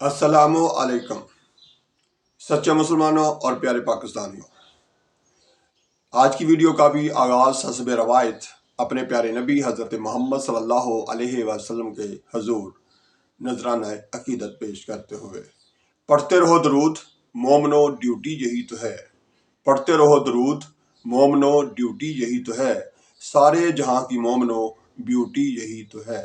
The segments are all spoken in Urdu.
السلام علیکم سچے مسلمانوں اور پیارے پاکستانیوں، آج کی ویڈیو کا بھی آغاز حسب روایت اپنے پیارے نبی حضرت محمد صلی اللہ علیہ وسلم کے حضور نذرانہ عقیدت پیش کرتے ہوئے۔ پڑھتے رہو درود، مومنو ڈیوٹی یہی تو ہے۔ پڑھتے رہو درود، مومنو ڈیوٹی یہی تو ہے۔ سارے جہاں کی مومنو بیوٹی یہی تو ہے۔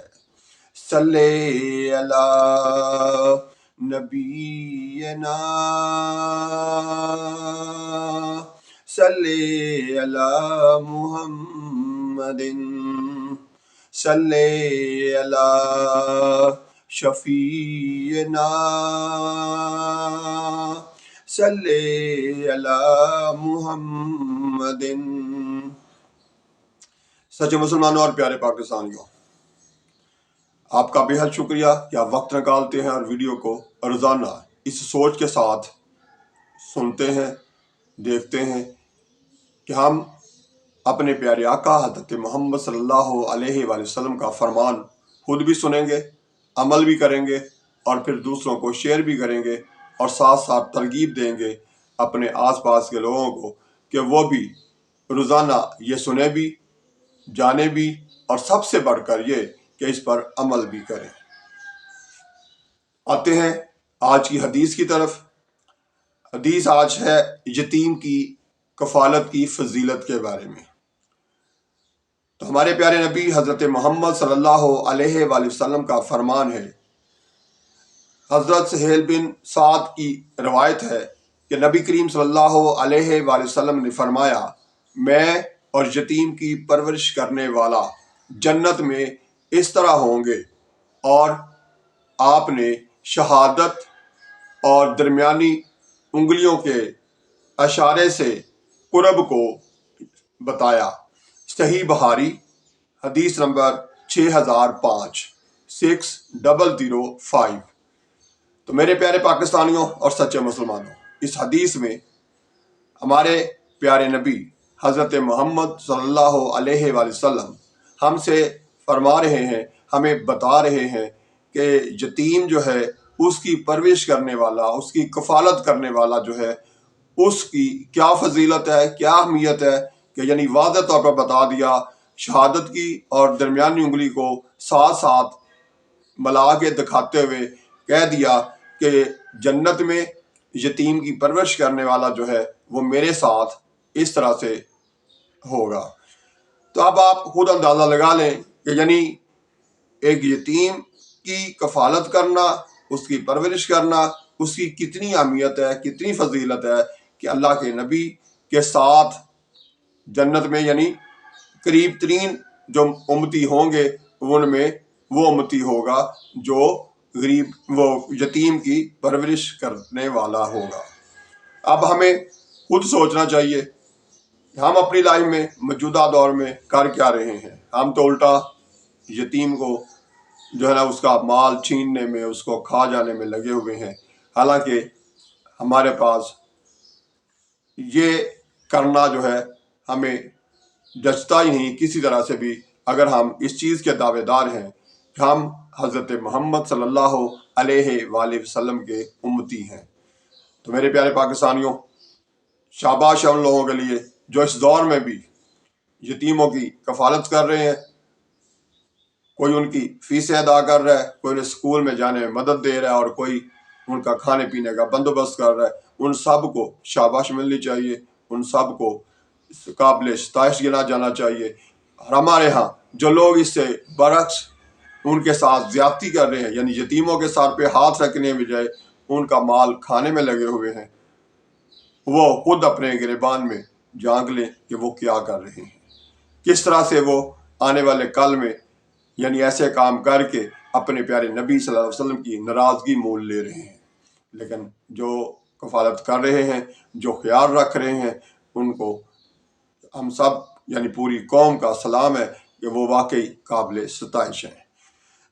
صلی اللہ نبینا صلی اللہ محمد صلی اللہ شفیعنا صلی اللہ محمد۔ سچے مسلمانوں اور پیارے پاکستانیوں، آپ کا بے حد شکریہ کہ آپ وقت نکالتے ہیں اور ویڈیو کو روزانہ اس سوچ کے ساتھ سنتے ہیں، دیکھتے ہیں کہ ہم اپنے پیارے آقا حضرت محمد صلی اللہ علیہ وآلہ وسلم کا فرمان خود بھی سنیں گے، عمل بھی کریں گے اور پھر دوسروں کو شیئر بھی کریں گے اور ساتھ ساتھ ترغیب دیں گے اپنے آس پاس کے لوگوں کو کہ وہ بھی روزانہ یہ سنیں بھی، جانے بھی اور سب سے بڑھ کر یہ کہ اس پر عمل بھی کریں۔ آتے ہیں آج کی حدیث کی طرف۔ حدیث آج ہے یتیم کی کفالت کی فضیلت کے بارے میں۔ تو ہمارے پیارے نبی حضرت محمد صلی اللہ علیہ وآلہ وسلم کا فرمان ہے، حضرت سہیل بن سعد کی روایت ہے کہ نبی کریم صلی اللہ علیہ وآلہ وسلم نے فرمایا، میں اور یتیم کی پرورش کرنے والا جنت میں اس طرح ہوں گے، اور آپ نے شہادت اور درمیانی انگلیوں کے اشارے سے قرب کو بتایا۔ صحیح بخاری حدیث نمبر 6005 6005۔ تو میرے پیارے پاکستانیوں اور سچے مسلمانوں، اس حدیث میں ہمارے پیارے نبی حضرت محمد صلی اللہ علیہ وآلہ وسلم ہم سے فرما رہے ہیں، ہمیں بتا رہے ہیں کہ یتیم جو ہے اس کی پرورش کرنے والا، اس کی کفالت کرنے والا جو ہے، اس کی کیا فضیلت ہے، کیا اہمیت ہے، کہ یعنی واضح طور پر بتا دیا، شہادت کی اور درمیانی انگلی کو ساتھ ساتھ ملا کے دکھاتے ہوئے کہہ دیا کہ جنت میں یتیم کی پرورش کرنے والا جو ہے وہ میرے ساتھ اس طرح سے ہوگا۔ تو اب آپ خود اندازہ لگا لیں کہ یعنی ایک یتیم کی کفالت کرنا، اس کی پرورش کرنا، اس کی کتنی اہمیت ہے، کتنی فضیلت ہے کہ اللہ کے نبی کے ساتھ جنت میں یعنی قریب ترین جو امتی ہوں گے ان میں وہ امتی ہوگا جو وہ یتیم کی پرورش کرنے والا ہوگا۔ اب ہمیں خود سوچنا چاہیے کہ ہم اپنی لائف میں موجودہ دور میں کر کیا رہے ہیں۔ ہم تو الٹا یتیم کو جو ہے نا اس کا مال چھیننے میں، اس کو کھا جانے میں لگے ہوئے ہیں، حالانکہ ہمارے پاس یہ کرنا جو ہے ہمیں جچتا ہی نہیں کسی طرح سے بھی، اگر ہم اس چیز کے دعوے دار ہیں کہ ہم حضرت محمد صلی اللہ علیہ وآلہ وسلم کے امتی ہیں۔ تو میرے پیارے پاکستانیوں، شاباش ان لوگوں کے لیے جو اس دور میں بھی یتیموں کی کفالت کر رہے ہیں، کوئی ان کی فیسیں ادا کر رہا ہے، کوئی انہیں اسکول میں جانے میں مدد دے رہا ہے اور کوئی ان کا کھانے پینے کا بندوبست کر رہا ہے۔ ان سب کو شاباش ملنی چاہیے، ان سب کو قابل ستائش گنا جانا چاہیے۔ اور ہمارے ہاں جو لوگ اس سے برعکس ان کے ساتھ زیادتی کر رہے ہیں، یعنی یتیموں کے سر پہ ہاتھ رکھنے بجائے ان کا مال کھانے میں لگے ہوئے ہیں، وہ خود اپنے گریبان میں جھانک لیں کہ وہ کیا کر رہے ہیں، کس طرح سے وہ آنے والے کل میں یعنی ایسے کام کر کے اپنے پیارے نبی صلی اللہ علیہ وسلم کی ناراضگی مول لے رہے ہیں۔ لیکن جو کفالت کر رہے ہیں، جو خیال رکھ رہے ہیں، ان کو ہم سب یعنی پوری قوم کا سلام ہے کہ وہ واقعی قابل ستائش ہیں۔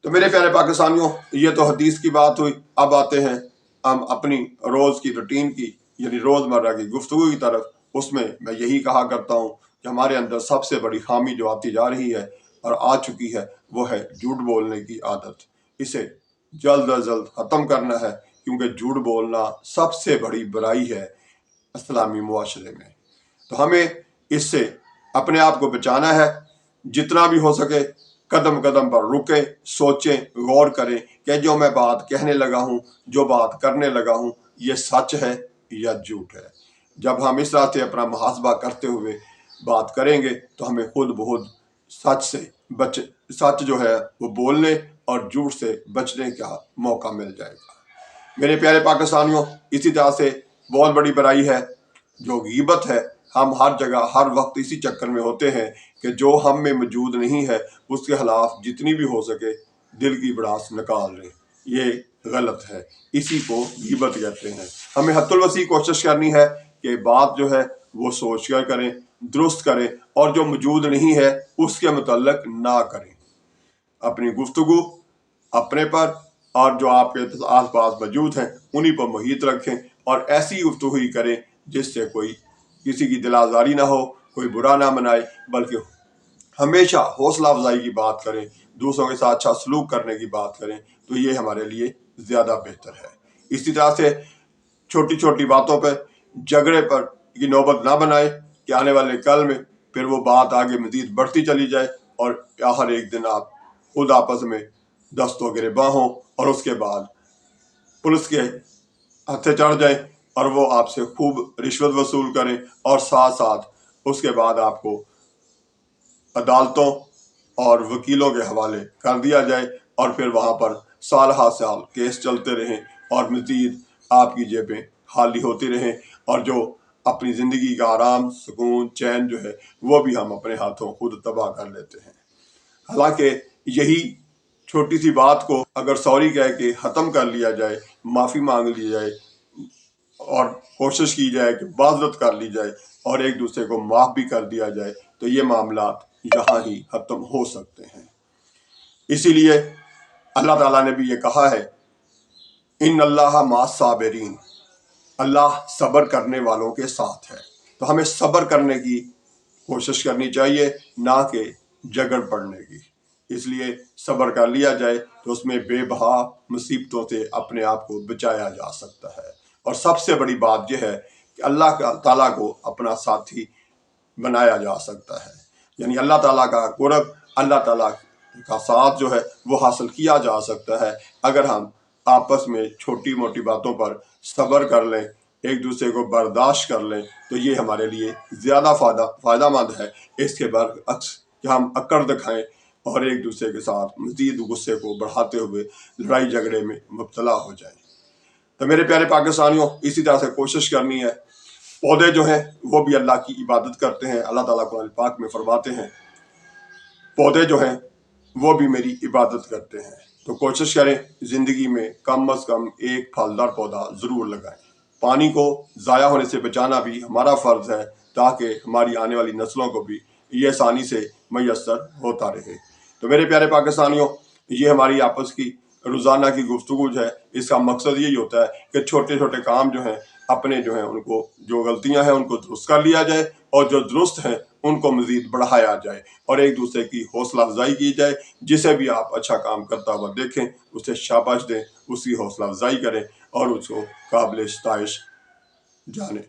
تو میرے پیارے پاکستانیوں، یہ تو حدیث کی بات ہوئی۔ اب آتے ہیں ہم اپنی روز کی روٹین کی یعنی روزمرہ کی گفتگو کی طرف۔ اس میں یہی کہا کرتا ہوں کہ ہمارے اندر سب سے بڑی خامی جو آتی جا رہی ہے اور آ چکی ہے وہ ہے جھوٹ بولنے کی عادت۔ اسے جلد از جلد ختم کرنا ہے، کیونکہ جھوٹ بولنا سب سے بڑی برائی ہے اسلامی معاشرے میں۔ تو ہمیں اس سے اپنے آپ کو بچانا ہے، جتنا بھی ہو سکے قدم قدم پر رکیں، سوچیں، غور کریں کہ جو میں بات کہنے لگا ہوں، جو بات کرنے لگا ہوں، یہ سچ ہے یا جھوٹ ہے۔ جب ہم اس طرح سے اپنا محاسبہ کرتے ہوئے بات کریں گے تو ہمیں خود بخود سچ جو ہے وہ بولنے اور جھوٹ سے بچنے کا موقع مل جائے گا۔ میرے پیارے پاکستانیوں، اسی طرح سے بہت بڑی برائی ہے جو غیبت ہے۔ ہم ہر جگہ ہر وقت اسی چکر میں ہوتے ہیں کہ جو ہم میں موجود نہیں ہے اس کے خلاف جتنی بھی ہو سکے دل کی بڑاس نکال لیں۔ یہ غلط ہے، اسی کو غیبت کہتے ہیں۔ ہمیں حد الوسیع کوشش کرنی ہے کہ بات جو ہے وہ سوچ کر کریں، درست کریں، اور جو موجود نہیں ہے اس کے متعلق نہ کریں۔ اپنی گفتگو اپنے پر اور جو آپ کے آس پاس موجود ہیں انہی پر محیط رکھیں، اور ایسی گفتگو ہی کریں جس سے کوئی کسی کی دل آزاری نہ ہو، کوئی برا نہ منائے، بلکہ ہمیشہ حوصلہ افزائی کی بات کریں، دوسروں کے ساتھ اچھا سلوک کرنے کی بات کریں، تو یہ ہمارے لیے زیادہ بہتر ہے۔ اسی طرح سے چھوٹی چھوٹی باتوں پر جھگڑے پر کی نوبت نہ بنائیں کہ آنے والے کل میں پھر وہ بات آگے مزید بڑھتی چلی جائے اور آخر ایک دن آپ خود آپس میں دستوں گریباں ہوں اور اس کے بعد پولیس کے ہتھے چڑھ جائیں اور وہ آپ سے خوب رشوت وصول کریں، اور ساتھ ساتھ اس کے بعد آپ کو عدالتوں اور وکیلوں کے حوالے کر دیا جائے، اور پھر وہاں پر سال ہا سال کیس چلتے رہیں اور مزید آپ کی جیبیں خالی ہوتی رہیں، اور جو اپنی زندگی کا آرام، سکون، چین جو ہے وہ بھی ہم اپنے ہاتھوں خود تباہ کر لیتے ہیں۔ حالانکہ یہی چھوٹی سی بات کو اگر سوری کہہ کے ختم کر لیا جائے، معافی مانگ لی جائے اور کوشش کی جائے کہ معذرت کر لی جائے اور ایک دوسرے کو معاف بھی کر دیا جائے، تو یہ معاملات یہاں ہی ختم ہو سکتے ہیں۔ اسی لیے اللہ تعالیٰ نے بھی یہ کہا ہے، ان اللہ مع الصابرین، اللہ صبر کرنے والوں کے ساتھ ہے۔ تو ہمیں صبر کرنے کی کوشش کرنی چاہیے، نہ کہ جھگڑ پڑنے کی۔ اس لیے صبر کر لیا جائے تو اس میں بے بہا مصیبتوں سے اپنے آپ کو بچایا جا سکتا ہے۔ اور سب سے بڑی بات یہ ہے کہ اللہ تعالیٰ کو اپنا ساتھی بنایا جا سکتا ہے، یعنی اللہ تعالیٰ کا قرب، اللہ تعالیٰ کا ساتھ جو ہے وہ حاصل کیا جا سکتا ہے اگر ہم آپس میں چھوٹی موٹی باتوں پر صبر کر لیں، ایک دوسرے کو برداشت کر لیں، تو یہ ہمارے لیے زیادہ فائدہ مند ہے، اس کے برعکس کہ ہم اکڑ دکھائیں اور ایک دوسرے کے ساتھ مزید غصے کو بڑھاتے ہوئے لڑائی جھگڑے میں مبتلا ہو جائیں۔ تو میرے پیارے پاکستانیوں، اسی طرح سے کوشش کرنی ہے۔ پودے جو ہیں وہ بھی اللہ کی عبادت کرتے ہیں۔ اللہ تعالیٰ قرآن پاک میں فرماتے ہیں پودے جو ہیں وہ بھی میری عبادت کرتے ہیں۔ تو کوشش کریں زندگی میں کم از کم ایک پھلدار پودا ضرور لگائیں۔ پانی کو ضائع ہونے سے بچانا بھی ہمارا فرض ہے تاکہ ہماری آنے والی نسلوں کو بھی یہ آسانی سے میسر ہوتا رہے۔ تو میرے پیارے پاکستانیوں، یہ ہماری آپس کی روزانہ کی گفتگو جو ہے اس کا مقصد یہی ہوتا ہے کہ چھوٹے چھوٹے کام جو ہیں اپنے جو ہیں ان کو، جو غلطیاں ہیں ان کو درست کر لیا جائے، اور جو درست ہیں ان کو مزید بڑھایا جائے، اور ایک دوسرے کی حوصلہ افزائی کی جائے۔ جسے بھی آپ اچھا کام کرتا ہوا دیکھیں اسے شاباش دیں، اس کی حوصلہ افزائی کریں اور اس کو قابل ستائش جانیں۔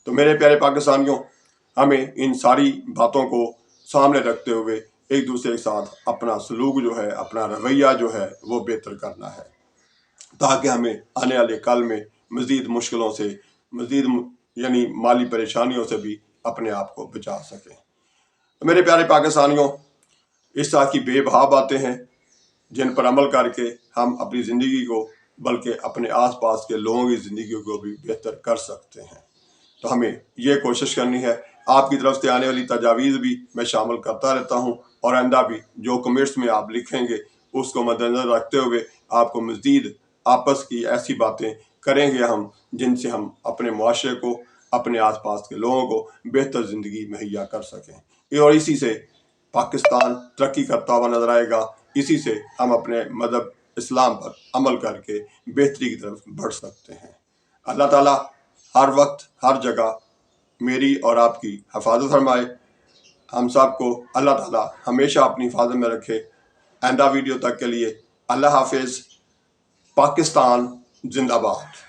تو میرے پیارے پاکستانیوں، ہمیں ان ساری باتوں کو سامنے رکھتے ہوئے ایک دوسرے کے ساتھ اپنا سلوک جو ہے، اپنا رویہ جو ہے وہ بہتر کرنا ہے، تاکہ ہمیں آنے والے کل میں مزید مشکلوں سے، مزید یعنی مالی پریشانیوں سے بھی اپنے آپ کو بچا سکیں۔ تو میرے پیارے پاکستانیوں، اس طرح کی بے بہا باتیں ہیں جن پر عمل کر کے ہم اپنی زندگی کو، بلکہ اپنے آس پاس کے لوگوں کی زندگی کو بھی بہتر کر سکتے ہیں۔ تو ہمیں یہ کوشش کرنی ہے۔ آپ کی طرف سے آنے والی تجاویز بھی میں شامل کرتا رہتا ہوں، اور آئندہ بھی جو کمنٹس میں آپ لکھیں گے اس کو مد نظر رکھتے ہوئے آپ کو مزید آپس کی ایسی باتیں کریں گے ہم جن سے ہم اپنے معاشرے کو، اپنے آس پاس کے لوگوں کو بہتر زندگی مہیا کر سکیں، اور اسی سے پاکستان ترقی کرتا ہوا نظر آئے گا۔ اسی سے ہم اپنے مذہب اسلام پر عمل کر کے بہتری کی طرف بڑھ سکتے ہیں۔ اللہ تعالیٰ ہر وقت ہر جگہ میری اور آپ کی حفاظت فرمائے۔ ہم سب کو اللہ تعالیٰ ہمیشہ اپنی حفاظت میں رکھے۔ آئندہ ویڈیو تک کے لیے اللہ حافظ۔ پاکستان زندہ باد.